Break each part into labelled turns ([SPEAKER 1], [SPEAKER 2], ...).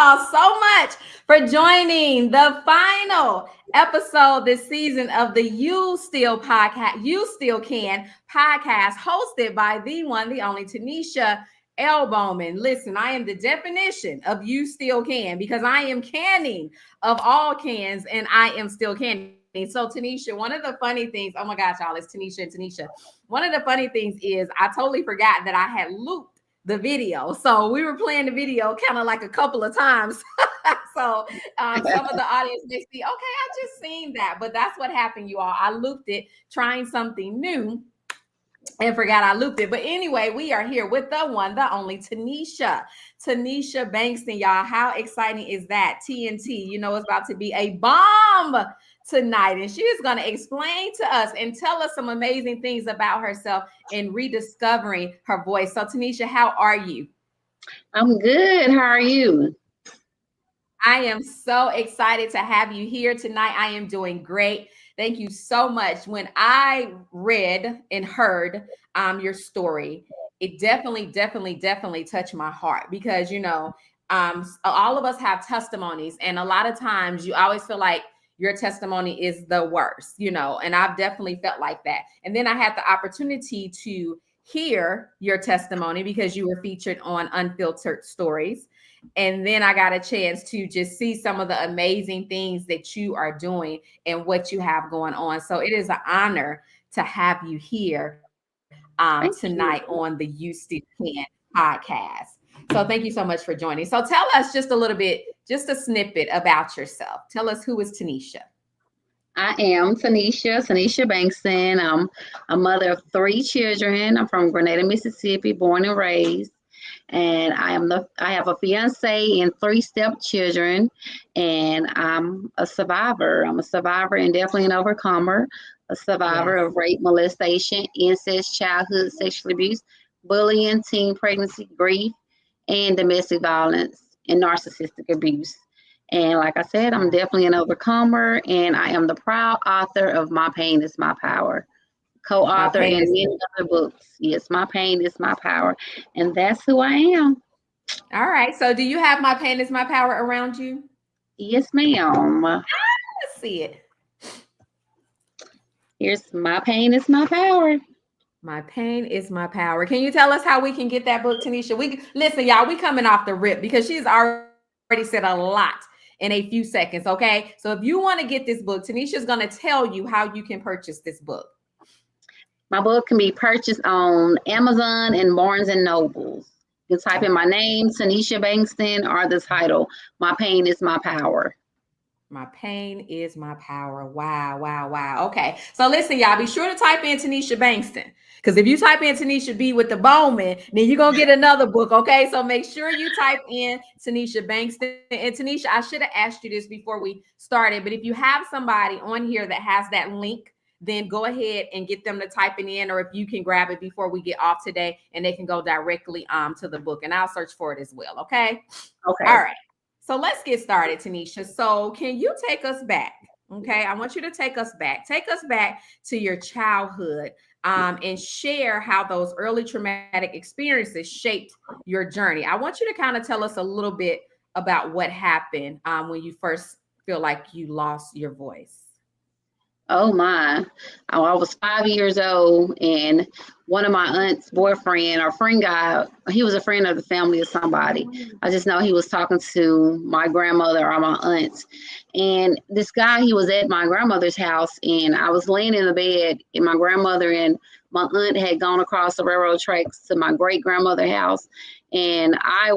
[SPEAKER 1] y'all so much for joining the final episode this season of the You Still Podcast, You Still Can podcast, hosted by the one, the only Tanisha Bowman. Listen, I am the definition of you still can, because I am canning of all cans and I am still canning. So Tanisha, one of the funny things, oh my gosh, y'all, it's Tanisha and Tanisha. One of the funny things is I totally forgot that I had looped the video. So we were playing the video kind of like a couple of times. So some of the audience may see, okay, I just seen that, but that's what happened, you all. I looped it trying something new and forgot I looped it. But anyway, we are here with the one, the only Tanisha Bankston, y'all. How exciting is that? TNT, you know, it's about to be a bomb tonight, and she is going to explain to us and tell us some amazing things about herself and rediscovering her voice. So Tanisha, how are you?
[SPEAKER 2] I'm good. How are you?
[SPEAKER 1] I am so excited to have you here tonight. I am doing great. Thank you so much. When I read and heard your story, it definitely touched my heart, because, you know, all of us have testimonies, and a lot of times you always feel like your testimony is the worst, you know, and I've definitely felt like that. And then I had the opportunity to hear your testimony because you were featured on Unfiltered Stories. And then I got a chance to just see some of the amazing things that you are doing and what you have going on. So it is an honor to have you here tonight on the You Still Can podcast. So thank you so much for joining. So tell us just a little bit, just a snippet about yourself. Tell us, who is Tanisha?
[SPEAKER 2] I am Tanisha Bankston. I'm a mother of 3 children. I'm from Grenada, Mississippi, born and raised. And I have a fiance and 3 stepchildren, and I'm a survivor. I'm a survivor and definitely an overcomer, a survivor of rape, molestation, incest, childhood sexual abuse, bullying, teen pregnancy, grief, and domestic violence and narcissistic abuse. And like I said, I'm definitely an overcomer, and I am the proud author of My Pain is My Power, co-author in many other books. Yes, My Pain is My Power, and that's who I am.
[SPEAKER 1] All right. So do you have My Pain is My Power around you?
[SPEAKER 2] Yes, ma'am.
[SPEAKER 1] Let's see it.
[SPEAKER 2] Here's My Pain is My Power.
[SPEAKER 1] My Pain is My Power. Can you tell us how we can get that book, Tanisha? We listen, y'all, we coming off the rip because she's already said a lot in a few seconds. Okay. So if you want to get this book, Tanisha's going to tell you how you can purchase this book.
[SPEAKER 2] My book can be purchased on Amazon and Barnes and Nobles. You can type in my name, Tanisha Bankston, or the title, My Pain is My Power.
[SPEAKER 1] My Pain is My Power. Wow. Okay. So listen, y'all, be sure to type in Tanisha Bankston, because if you type in Tanisha B with the Bowman, then you're going to get another book. Okay. So make sure you type in Tanisha Bankston. And Tanisha, I should have asked you this before we started, but if you have somebody on here that has that link, then go ahead and get them to type it in, or if you can grab it before we get off today, and they can go directly to the book, and I'll search for it as well. Okay.
[SPEAKER 2] Okay.
[SPEAKER 1] All right. So let's get started, Tanisha. So can you take us back? Okay. I want you to take us back. Take us back to your childhood and share how those early traumatic experiences shaped your journey. I want you to kind of tell us a little bit about what happened when you first feel like you lost your voice.
[SPEAKER 2] Oh my. I was 5 years old, and one of my aunt's boyfriend or friend guy, he was a friend of the family of somebody. I just know he was talking to my grandmother or my aunts. And this guy, he was at my grandmother's house, and I was laying in the bed, and my grandmother and my aunt had gone across the railroad tracks to my great grandmother's house. And I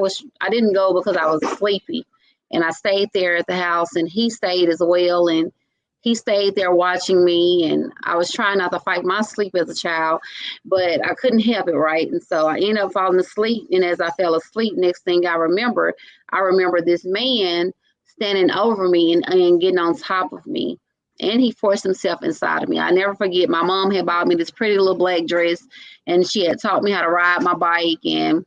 [SPEAKER 2] didn't go because I was sleepy. And I stayed there at the house, and he stayed as well. And he stayed there watching me, and I was trying not to fight my sleep as a child, but I couldn't help it, right? And so I ended up falling asleep, and as I fell asleep, next thing I remember this man standing over me and getting on top of me, and he forced himself inside of me. I never forget, my mom had bought me this pretty little black dress, and she had taught me how to ride my bike, and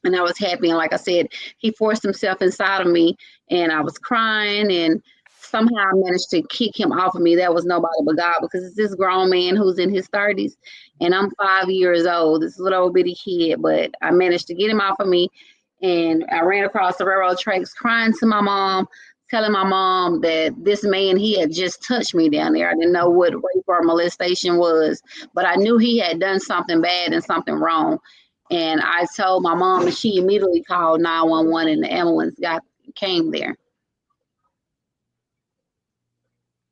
[SPEAKER 2] I was happy. And like I said, he forced himself inside of me, and I was crying, and somehow I managed to kick him off of me. That was nobody but God, because it's this grown man who's in his 30s, and I'm 5 years old, this little bitty kid, but I managed to get him off of me. And I ran across the railroad tracks crying to my mom, telling my mom that this man, he had just touched me down there. I didn't know what rape or molestation was, but I knew he had done something bad and something wrong. And I told my mom, and she immediately called 911, and the ambulance came there.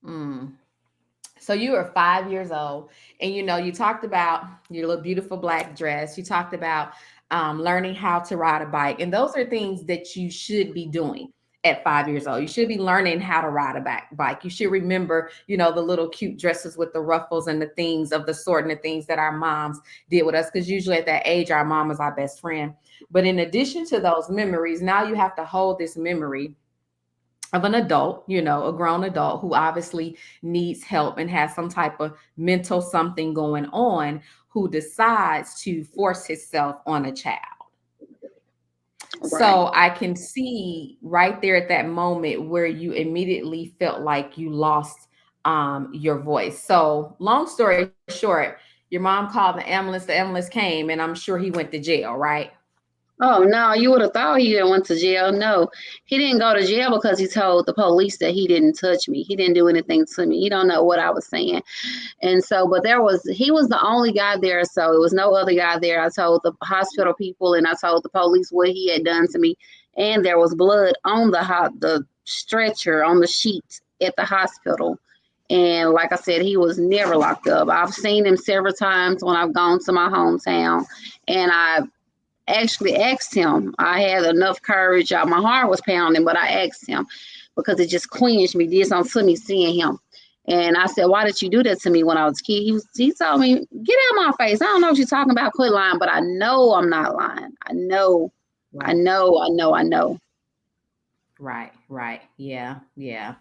[SPEAKER 1] Mm. So you were 5 years old, and you talked about your little beautiful black dress. You talked about learning how to ride a bike, and those are things that you should be doing at 5 years old. You should be learning how to ride a bike. You should remember, the little cute dresses with the ruffles and the things of the sort, and the things that our moms did with us. Because usually at that age, our mom is our best friend. But in addition to those memories, now you have to hold this memory of an adult, a grown adult who obviously needs help and has some type of mental something going on, who decides to force himself on a child.
[SPEAKER 2] Right.
[SPEAKER 1] So I can see right there at that moment where you immediately felt like you lost your voice. So long story short, your mom called the ambulance came, and I'm sure he went to jail, right?
[SPEAKER 2] Oh no, you would have thought he didn't went to jail. No, he didn't go to jail because he told the police that he didn't touch me. He didn't do anything to me. He don't know what I was saying. And so, but he was the only guy there. So it was no other guy there. I told the hospital people and I told the police what he had done to me. And there was blood on the stretcher on the sheet at the hospital. And like I said, he was never locked up. I've seen him several times when I've gone to my hometown, and I actually asked him. I had enough courage. My heart was pounding, but I asked him because it just cringed me, did something to me seeing him. And I said, "Why did you do that to me when I was a kid?" He told me, "Get out of my face. I don't know what you're talking about. Quit lying." But I know I'm not lying. I know, I
[SPEAKER 1] Right.
[SPEAKER 2] know, I know, I know.
[SPEAKER 1] Right. Yeah, yeah.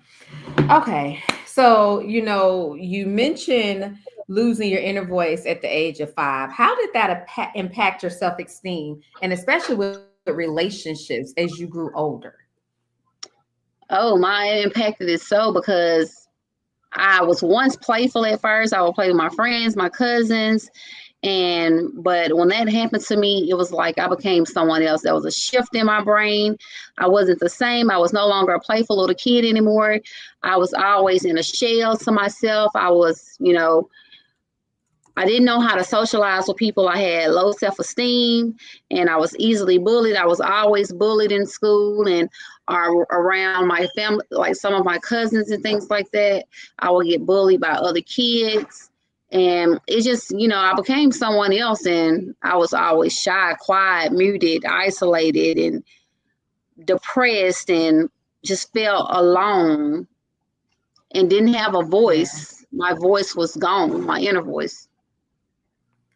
[SPEAKER 1] Okay. So, you mentioned losing your inner voice at the age of 5. How did that impact your self-esteem, and especially with relationships as you grew older?
[SPEAKER 2] Oh, my, it impacted it so because I was once playful at first. I would play with my friends, my cousins, but when that happened to me, it was like I became someone else. There was a shift in my brain. I wasn't the same. I was no longer a playful little kid anymore. I was always in a shell to myself. I didn't know how to socialize with people. I had low self-esteem, and I was easily bullied. I was always bullied in school and around my family, like some of my cousins and things like that. I would get bullied by other kids. And it just, I became someone else, and I was always shy, quiet, muted, isolated, and depressed, and just felt alone and didn't have a
[SPEAKER 1] Yeah.
[SPEAKER 2] voice. My voice was gone, my inner voice.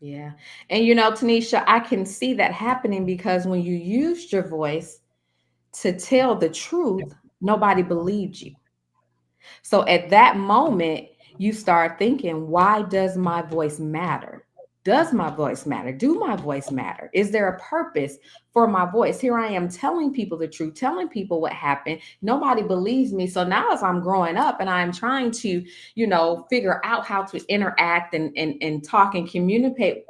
[SPEAKER 1] Yeah. And Tanisha, I can see that happening because when you used your voice to tell the truth, nobody believed you. So at that moment, you start thinking, why does my voice matter? Does my voice matter? Do my voice matter? Is there a purpose for my voice? Here I am telling people the truth, telling people what happened. Nobody believes me. So now as I'm growing up and I'm trying to, figure out how to interact and talk and communicate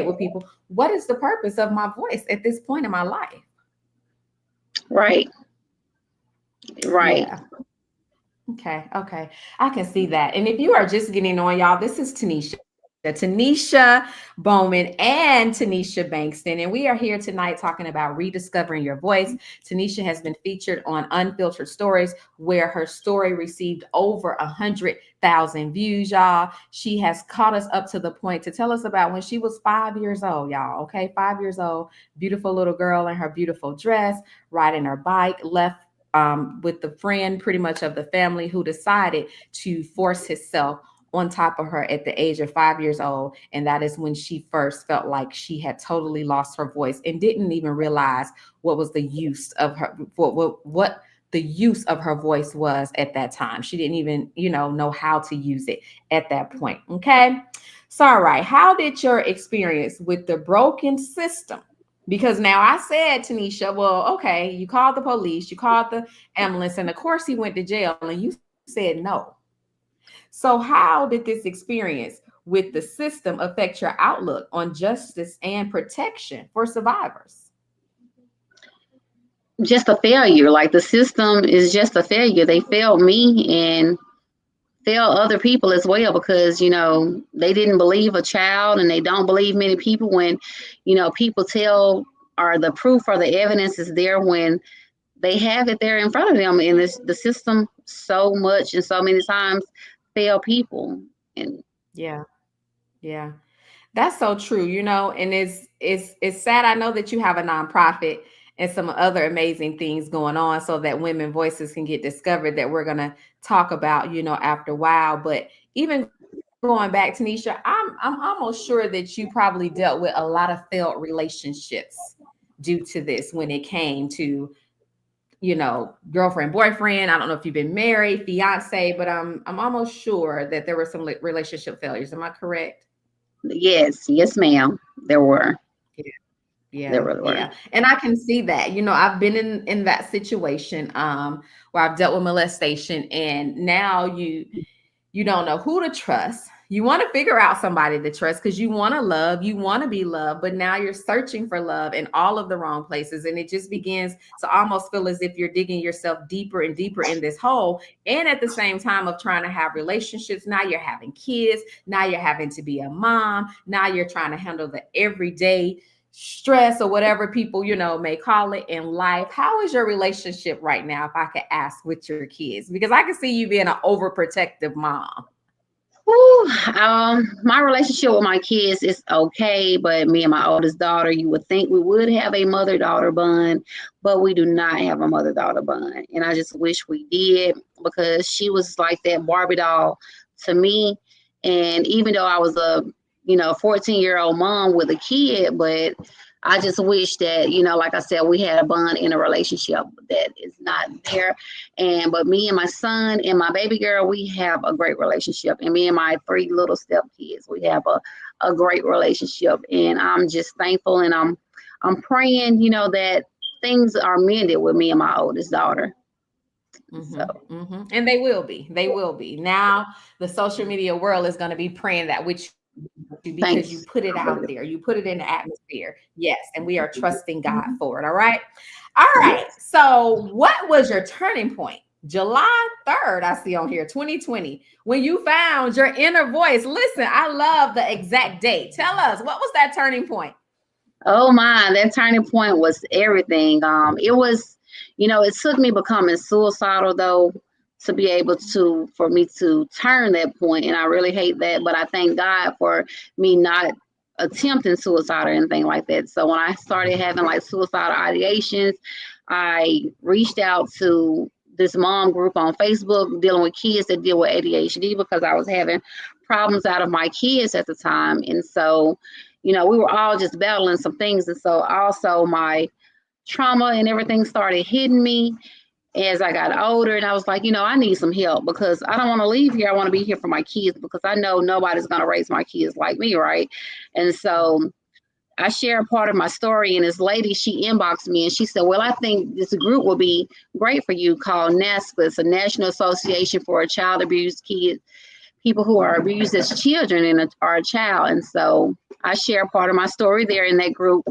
[SPEAKER 1] with people, what is the purpose of my voice at this point in my life?
[SPEAKER 2] Right, right.
[SPEAKER 1] Yeah. Okay. I can see that. And if you are just getting on, y'all, this is Tanisha Bowman and Tanisha Bankston. And we are here tonight talking about rediscovering your voice. Tanisha has been featured on Unfiltered Stories, where her story received over 100,000 views, y'all. She has caught us up to the point to tell us about when she was 5 years old, y'all. Okay, 5 years old, beautiful little girl in her beautiful dress, riding her bike, left with the friend pretty much of the family who decided to force himself on top of her at the age of 5 years old. And that is when she first felt like she had totally lost her voice and didn't even realize what was the use of her, what the use of her voice was at that time. She didn't even, know how to use it at that point. Okay. So, all right. How did your experience with the broken system, because now I said, Tanisha, well, okay, you called the police, you called the ambulance, and of course he went to jail, and you said no. So, how did this experience with the system affect your outlook on justice and protection for survivors?
[SPEAKER 2] just a failure. Like the system is just a failure. They failed me and failed other people as well because, they didn't believe a child and they don't believe many people when, people tell or the proof or the evidence is there when they have it there in front of them. And the system so much and so many times fail people. And
[SPEAKER 1] Yeah. Yeah. That's so true, and it's sad. I know that you have a nonprofit and some other amazing things going on so that women voices can get discovered that we're gonna talk about, after a while. But even going back, Tanisha, I'm almost sure that you probably dealt with a lot of failed relationships due to this when it came to, girlfriend, boyfriend. I don't know if you've been married, fiance, but I'm almost sure that there were some relationship failures. Am I correct?
[SPEAKER 2] yes, ma'am, there were. There
[SPEAKER 1] Yeah,
[SPEAKER 2] really were.
[SPEAKER 1] yeah. And I can see that. I've been in that situation where I've dealt with molestation, and now you don't know who to trust. You want to figure out somebody to trust because you want to love, you want to be loved, but now you're searching for love in all of the wrong places. And it just begins to almost feel as if you're digging yourself deeper and deeper in this hole. And at the same time of trying to have relationships, now you're having kids, now you're having to be a mom, now you're trying to handle the everyday stress or whatever people, may call it in life. How is your relationship right now, if I could ask, with your kids? Because I can see you being an overprotective mom.
[SPEAKER 2] Whew, my relationship with my kids is okay, but me and my oldest daughter, you would think we would have a mother-daughter bond, but we do not have a mother-daughter bond. And I just wish we did because she was like that Barbie doll to me. And even though I was a, 14-year-old mom with a kid, but I just wish that, like I said, we had a bond in a relationship that is not there. But me and my son and my baby girl, we have a great relationship. And me and my three little step kids, we have a great relationship. And I'm just thankful and I'm praying, that things are mended with me and my oldest daughter. So
[SPEAKER 1] And they will be. They will be. Now, the social media world is going to be praying that with you because you put it out
[SPEAKER 2] thanks.
[SPEAKER 1] there. You put it in the atmosphere. Yes. And we are trusting God for it. All right. All right.
[SPEAKER 2] Yes.
[SPEAKER 1] So, what was your turning point? July 3rd, I see on here, 2020, when you found your inner voice. Listen, I love the exact date. Tell us, what was that turning point?
[SPEAKER 2] Oh my, that turning point was everything. It was, it took me becoming suicidal though to be able to for me to turn that point, and I really hate that, but I thank God for me not attempting suicide or anything like that. So when I started having like suicidal ideations, I reached out to this mom group on Facebook dealing with kids that deal with ADHD because I was having problems out of my kids at the time, and so we were all just battling some things. And so also my trauma and everything started hitting me as I got older. And I was like, I need some help because I don't want to leave here. I want to be here for my kids because I know nobody's going to raise my kids like me. Right. And so I shared part of my story, and this lady, she inboxed me and she said, well, I think this group will be great for you called NASPA. It's a National Association for Child Abuse Kids, people who are abused as children and are a child. And so I share part of my story there in that group.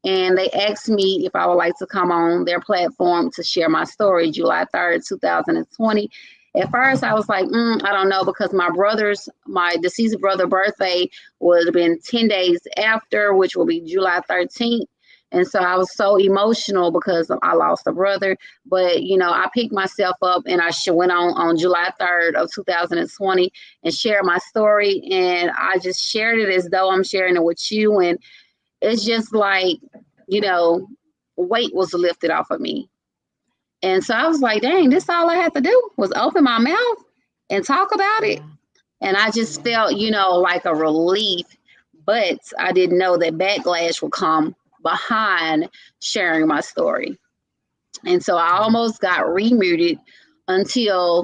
[SPEAKER 2] And they asked me if I would like to come on their platform to share my story July 3rd, 2020. At first, I was like, I don't know, because my deceased brother birthday would have been 10 days after, which will be July 13th. And so I was so emotional because I lost a brother. But, I picked myself up and I went on July 3rd of 2020 and shared my story. And I just shared it as though I'm sharing it with you. And it's just like, you know, weight was lifted off of me. And so I was like, dang, this all I had to do was open my mouth and talk about it.
[SPEAKER 1] Yeah.
[SPEAKER 2] And I just felt, like a relief. But I didn't know that backlash would come behind sharing my story. And so I
[SPEAKER 1] Yeah.
[SPEAKER 2] almost got remuted until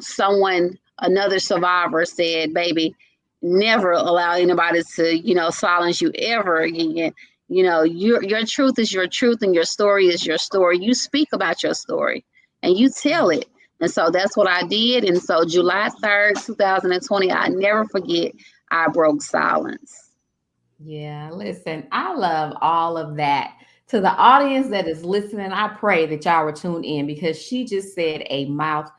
[SPEAKER 2] another survivor said, baby, never allow anybody to, silence you ever again. Your truth is your truth and your story is your story. You speak about your story and you tell it. And so that's what I did. And so July 3rd, 2020, I never forget, I broke silence.
[SPEAKER 1] Yeah, listen, I love all of that To the audience that is listening, I pray that y'all were tuned in because she just said a mouth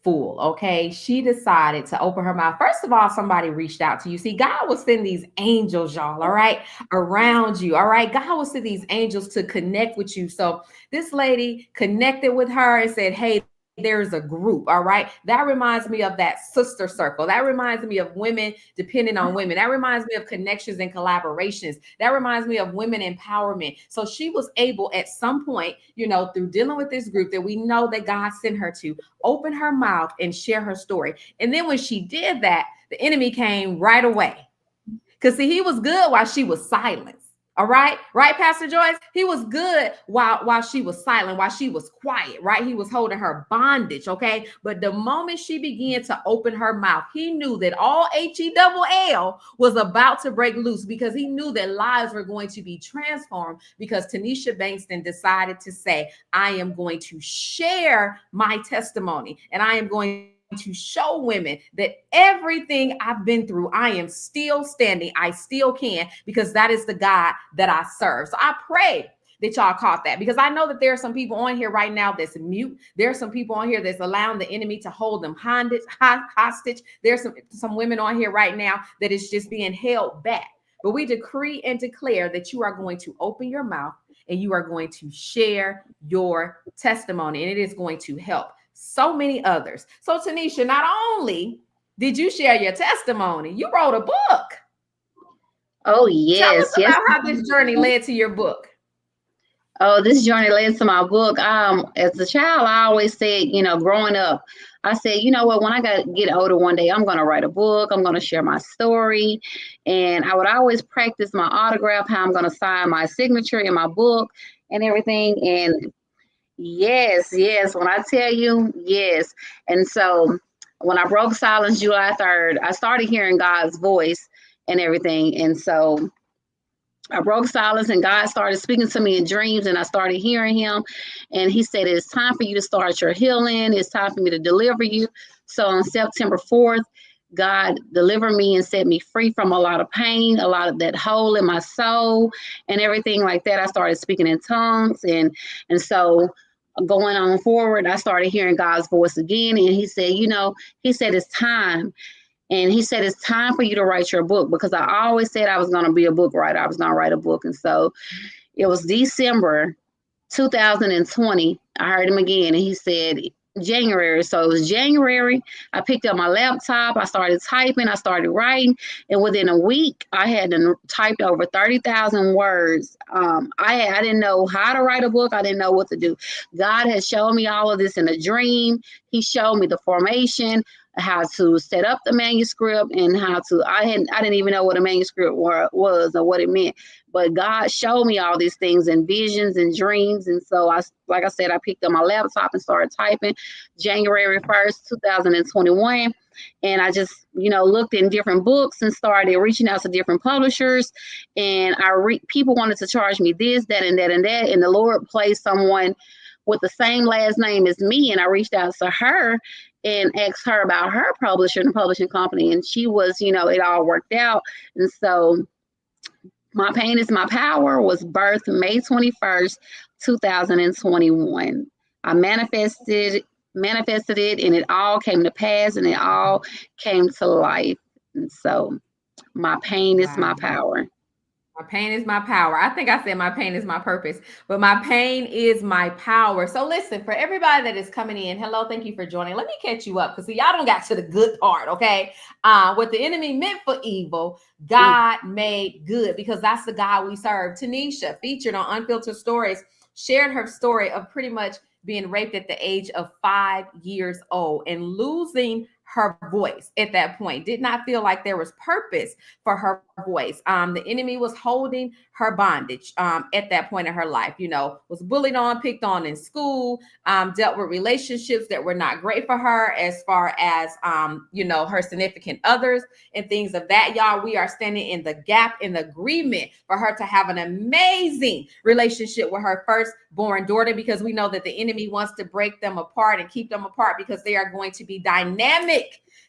[SPEAKER 1] full. Okay. She decided to open her mouth. First of all, somebody reached out to you. See, God will send these angels, y'all, all right, around you. All right. God will send these angels to connect with you. So this lady connected with her and said, hey, there's a group. All right. That reminds me of that sister circle. That reminds me of women depending on women. That reminds me of connections and collaborations. That reminds me of women empowerment. So she was able at some point, through dealing with this group that we know that God sent her to, open her mouth and share her story. And then when she did that, the enemy came right away. Because see, he was good while she was silent. All right. Right, Pastor Joyce? He was good while she was silent, while she was quiet, right? He was holding her bondage. Okay. But the moment she began to open her mouth, he knew that all HELL was about to break loose because he knew that lives were going to be transformed because Tanisha Bankston decided to say, I am going to share my testimony and I am going to show women that everything I've been through, I am still standing. I still can because that is the God that I serve. So I pray that y'all caught that because I know that there are some people on here right now that's mute. There are some people on here that's allowing the enemy to hold them hostage. There's some women on here right now that is just being held back. But we decree and declare that you are going to open your mouth and you are going to share your testimony, and it is going to help so many others. So Tanisha, not only did you share your testimony, you wrote a book.
[SPEAKER 2] Oh,
[SPEAKER 1] Tell us
[SPEAKER 2] yes, yes.
[SPEAKER 1] about how this journey led to your book.
[SPEAKER 2] Oh, this journey led to my book. As a child, I always said, growing up, I said, you know what, when I get older one day, I'm going to write a book. I'm going to share my story. And I would always practice my autograph, how I'm going to sign my signature in my book and everything. And yes, yes, when I tell you, yes. And so when I broke silence July 3rd, I started hearing God's voice and everything. And so I broke silence and God started speaking to me in dreams and I started hearing him. And he said, it's time for you to start your healing. It's time for me to deliver you. So on September 4th, God delivered me and set me free from a lot of pain, a lot of that hole in my soul and everything like that. I started speaking in tongues. And so going on forward, I started hearing God's voice again. And he said, he said, it's time. And he said, it's time for you to write your book because I always said I was going to be a book writer. I was going to write a book. And so it was December 2020. I heard him again and he said January. So it was January. I picked up my laptop. I started typing. I started writing. And within a week, I had typed over 30,000 words. I didn't know how to write a book. I didn't know what to do. God has shown me all of this in a dream. He showed me the formation, how to set up the manuscript and how to, I didn't even know what a manuscript was or what it meant, but God showed me all these things in visions and dreams. And so like I said, I picked up my laptop and started typing January 1st, 2021. And I just, looked in different books and started reaching out to different publishers. And people wanted to charge me this, that, and that, and that. And the Lord placed someone with the same last name as me. And I reached out to her and asked her about her publisher and publishing company. And she was, it all worked out. And so My Pain is My Power was birthed May 21st, 2021. I manifested it and it all came to pass and it all came to life. And so my pain is my
[SPEAKER 1] Wow.
[SPEAKER 2] power.
[SPEAKER 1] My pain is my power. I think I said my pain is my purpose, but my pain is my power. So listen, for everybody that is coming in, hello, thank you for joining. Let me catch you up because see, y'all don't got to the good part, okay? What the enemy meant for evil, God made good because that's the God we serve. Tanisha, featured on Unfiltered Stories, shared her story of pretty much being raped at the age of 5 years old and losing her voice at that point. Did not feel like there was purpose for her voice. The enemy was holding her bondage at that point in her life, was bullied on, picked on in school, dealt with relationships that were not great for her as far as, her significant others and things of that. Y'all, we are standing in the gap, in the agreement for her to have an amazing relationship with her firstborn daughter because we know that the enemy wants to break them apart and keep them apart because they are going to be dynamic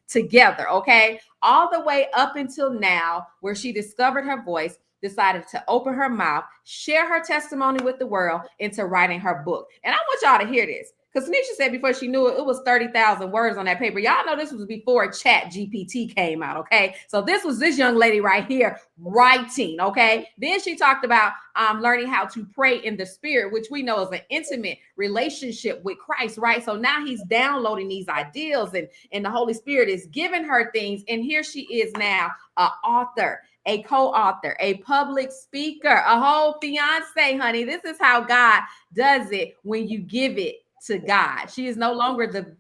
[SPEAKER 1] together, okay? All the way up until now, where she discovered her voice, decided to open her mouth, share her testimony with the world into writing her book. And I want y'all to hear this. Because Tanisha said before she knew it, it was 30,000 words on that paper. Y'all know this was before Chat GPT came out, okay? So this was this young lady right here writing, okay? Then she talked about learning how to pray in the spirit, which we know is an intimate relationship with Christ, right? So now he's downloading these ideals, and the Holy Spirit is giving her things. And here she is now, an author, a co-author, a public speaker, a whole fiance, honey. This is how God does it when you give it to God. She is no longer the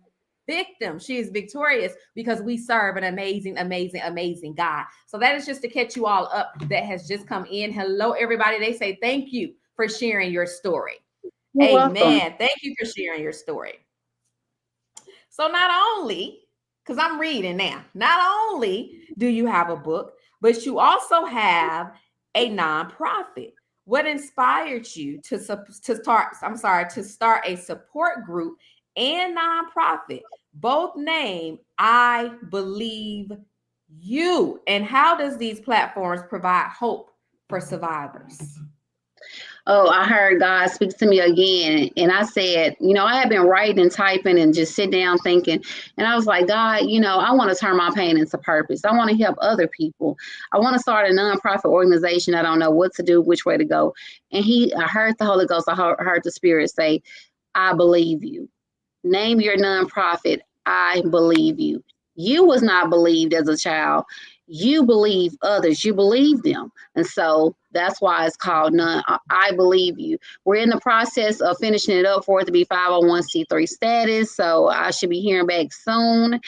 [SPEAKER 1] victim. She is victorious because we serve an amazing, amazing, amazing God. So that is just to catch you all up that has just come in. Hello, everybody. They say thank you for sharing your story.
[SPEAKER 2] You're
[SPEAKER 1] Amen.
[SPEAKER 2] welcome.
[SPEAKER 1] Thank you for sharing your story. So not only, because I'm reading now, not only do you have a book, but you also have a nonprofit. What inspired you to start a support group and nonprofit, both named I Believe You? And how does these platforms provide hope for survivors?
[SPEAKER 2] Oh, I heard God speak to me again. And I said, I had been writing and typing and just sitting down thinking. And I was like, God, I want to turn my pain into purpose. I want to help other people. I want to start a nonprofit organization. I don't know what to do, which way to go. And I heard the Holy Ghost. I heard the Spirit say, I believe you. Name your nonprofit. I believe you. You was not believed as a child. You believe others. You believe them. And so that's why it's called I Believe You. We're in the process of finishing it up for it to be 501c3 status. So I should be hearing back soon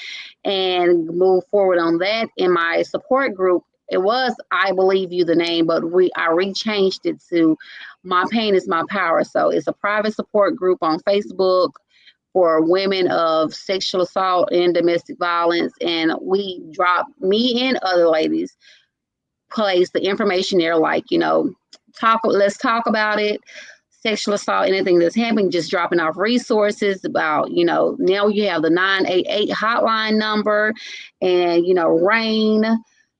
[SPEAKER 2] and move forward on that. In my support group, it was I Believe You, the name, but I rechanged it to My Pain is My Power. So it's a private support group on Facebook for women of sexual assault and domestic violence. And me and other ladies place the information there, like, let's talk about it. Sexual assault, anything that's happening, just dropping off resources about, now you have the 988 hotline number and, RAIN.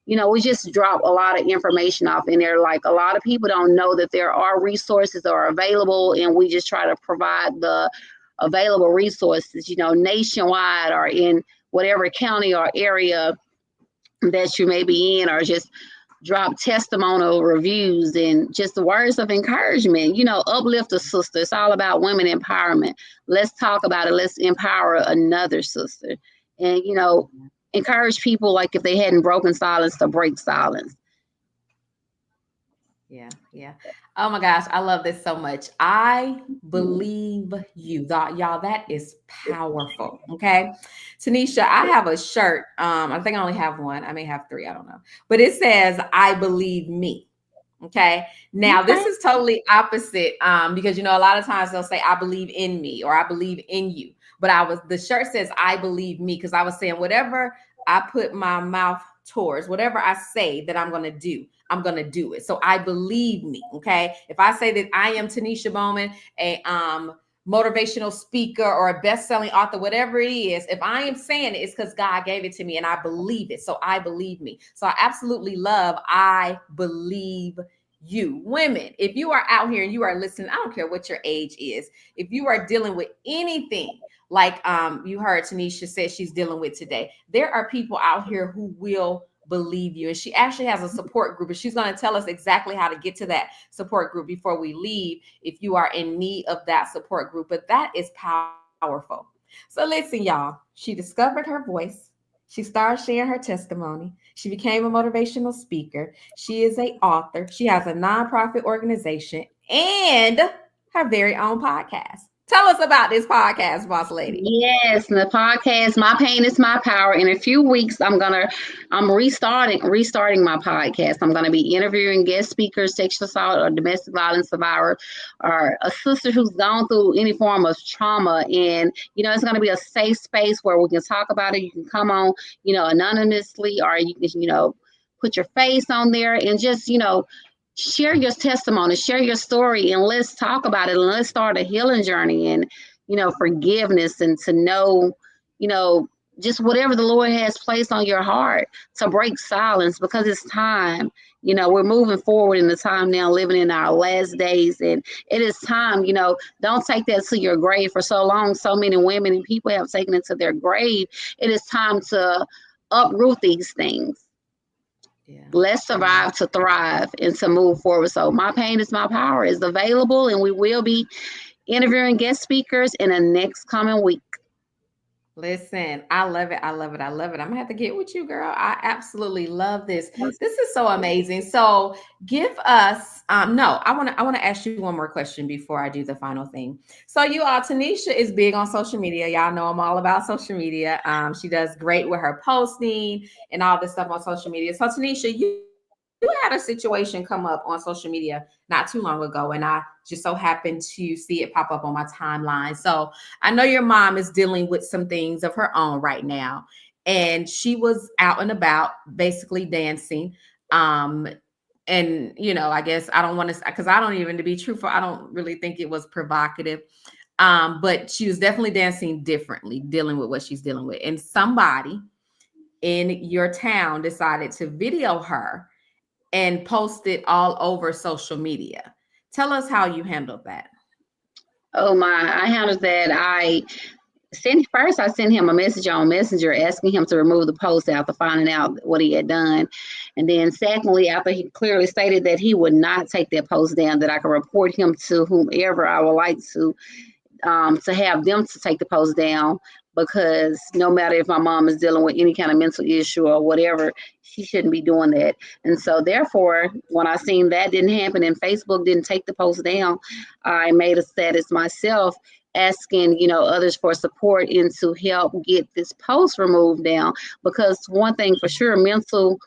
[SPEAKER 2] We just drop a lot of information off in there. Like, a lot of people don't know that there are resources that are available, and we just try to provide the available resources, nationwide or in whatever county or area that you may be in, or just drop testimonial reviews and just the words of encouragement, uplift a sister. It's all about women empowerment. Let's talk about it. Let's empower another sister. And, encourage people, like if they hadn't broken silence, to break silence.
[SPEAKER 1] Yeah. Oh my gosh, I love this so much. I Believe You. Y'all, that is powerful. Okay. Tanisha, I have a shirt. I think I only have one. I may have three. I don't know. But it says, I believe me. Okay. Now, this is totally opposite because, a lot of times they'll say, I believe in me, or I believe in you. But the shirt says, I believe me, because I was saying, whatever I put my mouth towards, whatever I say that I'm going to do, I'm going to do it. So I believe me. Okay. If I say that I am Tanisha Bowman, a motivational speaker or a best-selling author, whatever it is, if I am saying it, it's because God gave it to me and I believe it. So I believe me. So I absolutely love I Believe You. Women, if you are out here and you are listening, I don't care what your age is, if you are dealing with anything like you heard Tanisha said she's dealing with today, there are people out here who will believe you. And she actually has a support group, and she's going to tell us exactly how to get to that support group before we leave, if you are in need of that support group. But that is powerful. So listen, y'all, she discovered her voice. She started sharing her testimony. She became a motivational speaker. She is an author. She has a nonprofit organization and her very own podcast. Tell us about this podcast, boss lady.
[SPEAKER 2] Yes, the podcast, My Pain is My Power. In a few weeks, I'm restarting my podcast. I'm gonna be interviewing guest speakers, sexual assault or domestic violence survivor, or a sister who's gone through any form of trauma. And it's gonna be a safe space where we can talk about it. You can come on, anonymously, or you can, put your face on there and just, share your testimony, share your story, and let's talk about it, and let's start a healing journey and, forgiveness, and to know, just whatever the Lord has placed on your heart to break silence, because it's time. We're moving forward in the time now, living in our last days, and it is time. Don't take that to your grave. For so long, so many women and people have taken it to their grave. It is time to uproot these things.
[SPEAKER 1] Yeah.
[SPEAKER 2] Let's
[SPEAKER 1] Yeah.
[SPEAKER 2] survive to thrive and to move forward. So My Pain is My Power is available, and we will be interviewing guest speakers in the next coming week.
[SPEAKER 1] Listen, I love it. I love it. I love it. I'm gonna have to get with you, girl. I absolutely love this. This is so amazing. So give us no, I want to ask you one more question before I do the final thing. So you all, Tanisha is big on social media. Y'all know I'm all about social media. She does great with her posting and all this stuff on social media. So Tanisha, you had a situation come up on social media not too long ago, and I just so happened to see it pop up on my timeline. So I know your mom is dealing with some things of her own right now, and she was out and about basically dancing. Um, and I guess I don't want to, because I don't even, to be truthful, I don't really think it was provocative. But she was definitely dancing differently, dealing with what she's dealing with. And somebody in your town decided to video her and post it all over social media. Tell us how you handled that.
[SPEAKER 2] Oh my, I handled that. I sent him a message on Messenger asking him to remove the post after finding out what he had done. And then secondly, after he clearly stated that he would not take that post down, that I could report him to whomever I would like to have them to take the post down, because no matter if my mom is dealing with any kind of mental issue or whatever, she shouldn't be doing that. And so therefore, when I seen that didn't happen and Facebook didn't take the post down, I made a status myself asking others for support and to help get this post removed down, because one thing for sure, mental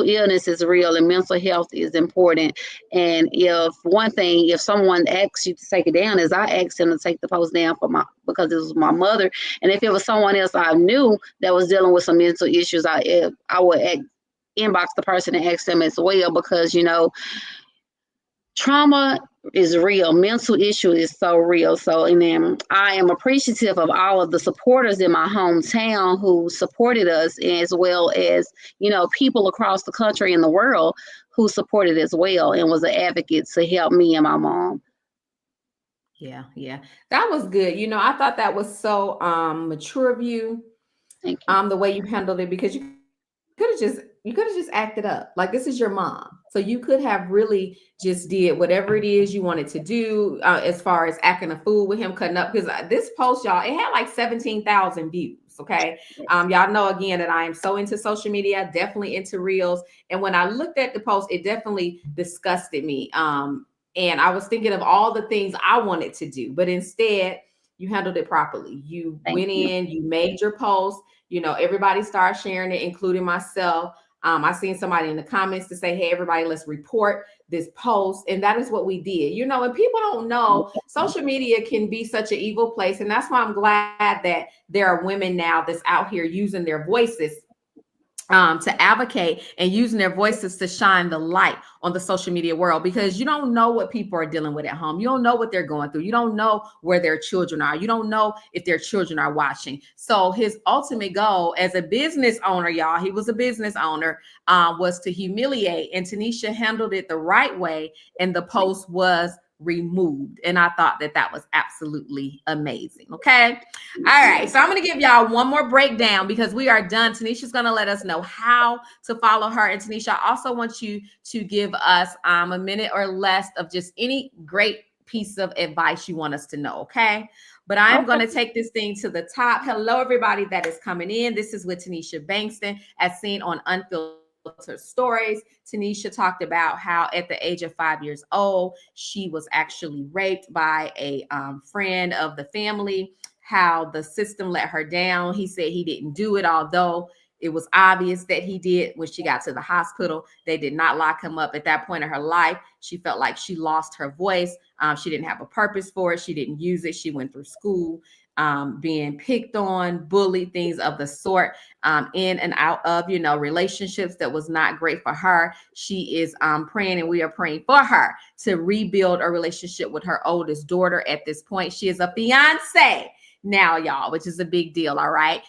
[SPEAKER 2] illness is real and mental health is important. And if someone asks you to take it down, as I asked him to take the post down because it was my mother, and if it was someone else I knew that was dealing with some mental issues, I would inbox the person and ask them as well, because trauma is real. Mental issue is so real. So, and then I am appreciative of all of the supporters in my hometown who supported us, as well as, people across the country and the world who supported as well and was an advocate to help me and my mom.
[SPEAKER 1] Yeah, yeah. That was good. I thought that was so mature of you,
[SPEAKER 2] Thank you.
[SPEAKER 1] the way you handled it, because you could have just acted up. Like, this is your mom. So you could have really just did whatever it is you wanted to do, as far as acting a fool with him, cutting up, because this post, y'all, it had like 17,000 views. Okay. Y'all know again that I am so into social media, definitely into reels. And when I looked at the post, it definitely disgusted me. And I was thinking of all the things I wanted to do, but instead you handled it properly. You
[SPEAKER 2] Thank
[SPEAKER 1] went
[SPEAKER 2] you.
[SPEAKER 1] in, you made your post, everybody started sharing it, including myself. I seen somebody in the comments to say, hey, everybody, let's report this post. And that is what we did. And people don't know social media can be such an evil place. And that's why I'm glad that there are women now that's out here using their voices, to advocate and using their voices to shine the light on the social media world, because you don't know what people are dealing with at home. You don't know what they're going through. You don't know where their children are. You don't know if their children are watching. So his ultimate goal as a business owner, y'all, he was a business owner, was to humiliate. And Tanisha handled it the right way. And the post was removed. And I thought that that was absolutely amazing. Okay. All right. So I'm going to give y'all one more breakdown because we are done. Tanisha's going to let us know how to follow her. And Tanisha, I also want you to give us a minute or less of just any great piece of advice you want us to know. Okay. But I'm going to take this thing to the top. Hello, everybody that is coming in. This is with Tanisha Bankston, as seen on Unfiltered Stories. Tanisha talked about how at the age of 5 years old, she was actually raped by a friend of the family, how the system let her down. He said he didn't do it, although it was obvious that he did. When she got to the hospital, they did not lock him up. At that point in her life, she felt like she lost her voice. She didn't have a purpose for it. She didn't use it. She went through school, being picked on, bullied, things of the sort, in and out of, relationships that was not great for her. She is praying, and we are praying for her to rebuild a relationship with her oldest daughter at this point. She is a fiance now, y'all, which is a big deal. All right.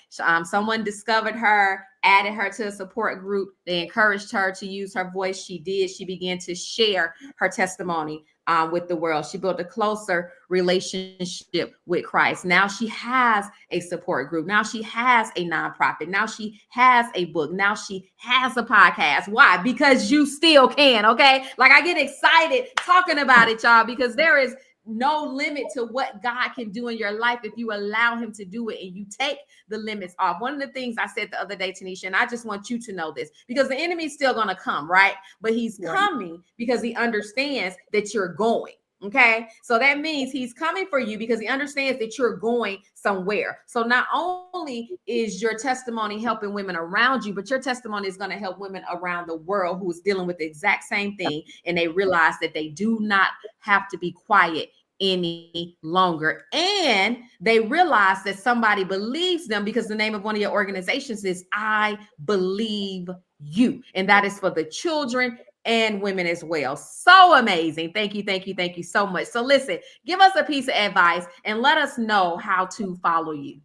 [SPEAKER 1] Someone discovered her, added her to a support group. They encouraged her to use her voice. She did. She began to share her testimony with the world. She built a closer relationship with Christ. Now she has a support group. Now she has a nonprofit. Now she has a book. Now she has a podcast. Why? Because you still can. Okay. Like, I get excited talking about it, y'all, because there is no limit to what God can do in your life if you allow him to do it and you take the limits off. One of the things I said the other day, Tanisha, and I just want you to know this, because the enemy's still going to come, right? But he's coming because he understands that you're going. Okay. So that means he's coming for you because he understands that you're going somewhere. So not only is your testimony helping women around you, but your testimony is going to help women around the world who's dealing with the exact same thing. And they realize that they do not have to be quiet any longer. And they realize that somebody believes them, because the name of one of your organizations is I Believe You. And that is for the children and women as well. So amazing. Thank you. Thank you. Thank you so much. So listen, give us a piece of advice and let us know how to follow you.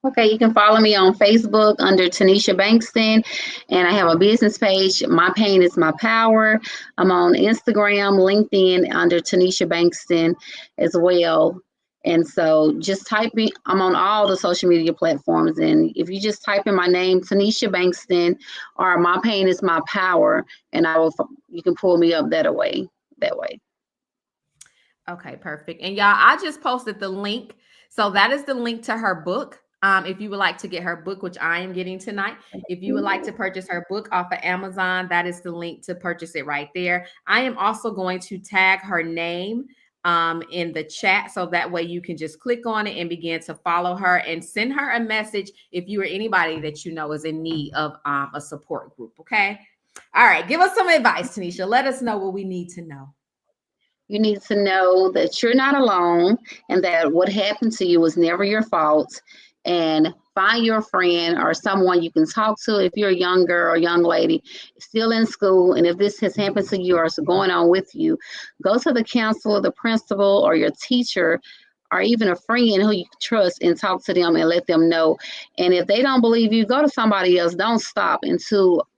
[SPEAKER 2] Okay, you can follow me on Facebook under Tanisha Bankston, and I have a business page. My pain is my power. I'm on Instagram, LinkedIn under Tanisha Bankston as well. And so just type me, I'm on all the social media platforms. And if you just type in my name, Tanisha Bankston, or my pain is my power, and you can pull me up that way.
[SPEAKER 1] Okay, perfect. And y'all, I just posted the link. So that is the link to her book. If you would like to get her book, which I am getting tonight, if you would like to purchase her book off of Amazon, that is the link to purchase it right there. I am also going to tag her name in the chat, so that way you can just click on it and begin to follow her and send her a message if you or anybody that you know is in need of a support group. Okay. All right. Give us some advice, Tanisha. Let us know what we need to know.
[SPEAKER 2] You need to know that you're not alone and that what happened to you was never your fault. And find your friend or someone you can talk to if you're a young girl or young lady still in school. And if this has happened to you or is going on with you, go to the counselor, the principal, or your teacher, or even a friend who you trust, and talk to them and let them know. And if they don't believe you, go to somebody else. Don't stop until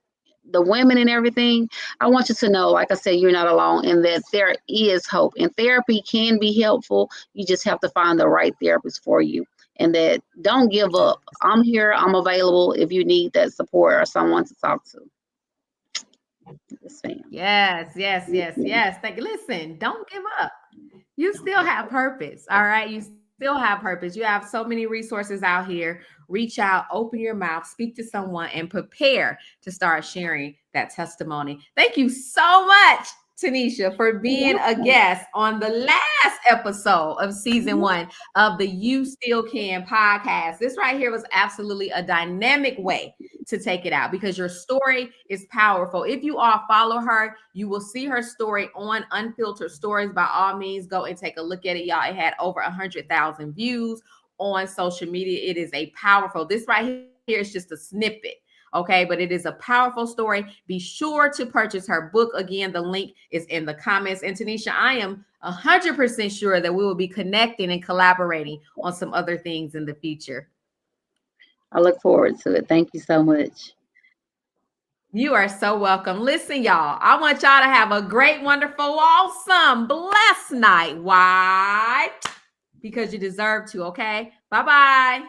[SPEAKER 2] the women and everything. I want you to know, like I said, you're not alone and that there is hope, and therapy can be helpful. You just have to find the right therapist for you, and that don't give up. I'm here. I'm available if you need that support or someone to talk to.
[SPEAKER 1] Yes. Thank you. Listen, don't give up. You still have purpose. All right. You still have purpose. You have so many resources out here. Reach out, open your mouth, speak to someone, and prepare to start sharing that testimony. Thank you so much, Tanisha, for being a guest on the last episode of season 1 of the You Still Can podcast. This right here was absolutely a dynamic way to take it out, because your story is powerful. If you all follow her, you will see her story on Unfiltered Stories. By all means, go and take a look at it, y'all. It had over 100,000 views on social media. It is a powerful, this right here is just a snippet. Okay, but it is a powerful story. Be sure to purchase her book. Again, the link is in the comments. And Tanisha, I am 100% sure that we will be connecting and collaborating on some other things in the future.
[SPEAKER 2] I look forward to it. Thank you so much.
[SPEAKER 1] You are so welcome. Listen, y'all, I want y'all to have a great, wonderful, awesome, blessed night. Why? Because you deserve to, okay? Bye-bye.